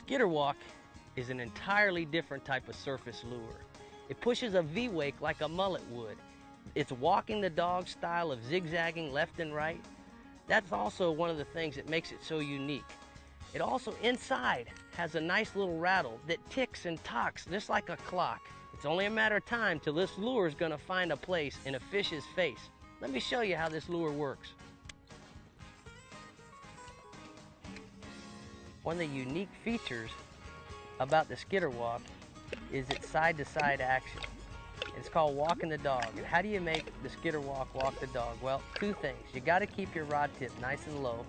skitter walk is an entirely different type of surface lure. It pushes a V-wake like a mullet would. It's walking the dog style of zigzagging left and right. That's also one of the things that makes it so unique. It also inside has a nice little rattle that ticks and tocks just like a clock. It's only a matter of time till this lure is going to find a place in a fish's face. Let me show you how this lure works. One of the unique features about the skitter walk is its side-to-side action. It's called walking the dog. And how do you make the skitter walk walk the dog? Well, two things. You got to keep your rod tip nice and low,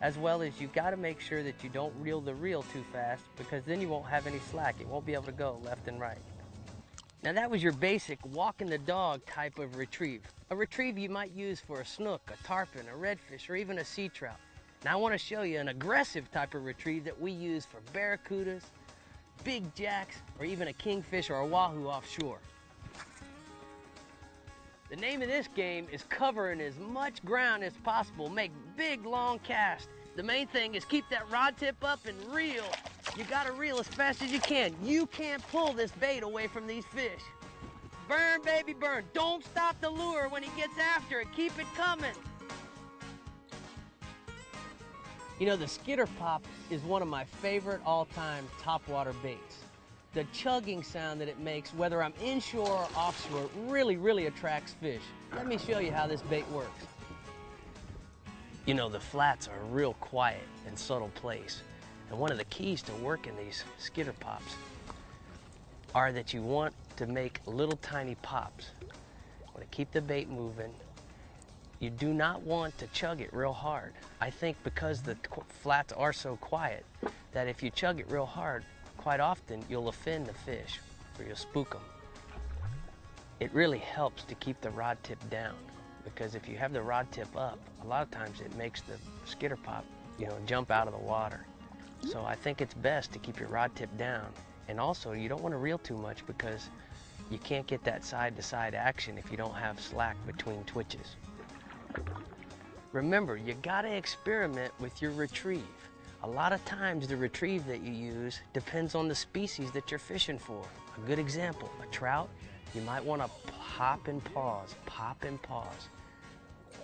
as well as you got to make sure that you don't reel the reel too fast, because then you won't have any slack. It won't be able to go left and right. Now that was your basic walking the dog type of retrieve. A retrieve you might use for a snook, a tarpon, a redfish, or even a sea trout. Now I want to show you an aggressive type of retrieve that we use for barracudas, big jacks, or even a kingfish or a wahoo offshore. The name of this game is covering as much ground as possible. Make big, long casts. The main thing is keep that rod tip up and reel. You gotta reel as fast as you can. You can't pull this bait away from these fish. Burn, baby, burn. Don't stop the lure when he gets after it. Keep it coming. You know, the skitter pop is one of my favorite all-time topwater baits. The chugging sound that it makes, whether I'm inshore or offshore, really attracts fish. Let me show you how this bait works. You know, the flats are a real quiet and subtle place. And one of the keys to working these skitter pops are that you want to make little tiny pops. You want to keep the bait moving. You do not want to chug it real hard. I think because the flats are so quiet that if you chug it real hard, quite often you'll offend the fish or you'll spook them. It really helps to keep the rod tip down, because if you have the rod tip up, a lot of times it makes the skitter pop, you know, jump out of the water. So I think it's best to keep your rod tip down. And also you don't want to reel too much, because you can't get that side-to-side action if you don't have slack between twitches. Remember, you gotta experiment with your retrieve. A lot of times the retrieve that you use depends on the species that you're fishing for. A good example, a trout, you might want to pop and pause.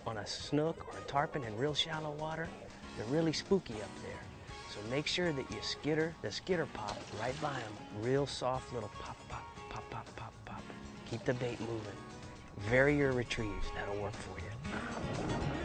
On a snook or a tarpon in real shallow water, they're really spooky up there. So make sure that you skitter the skitter pop right by them. Real soft little pop, pop, pop, pop, pop, pop. Keep the bait moving. Vary your retrieves, that'll work for you.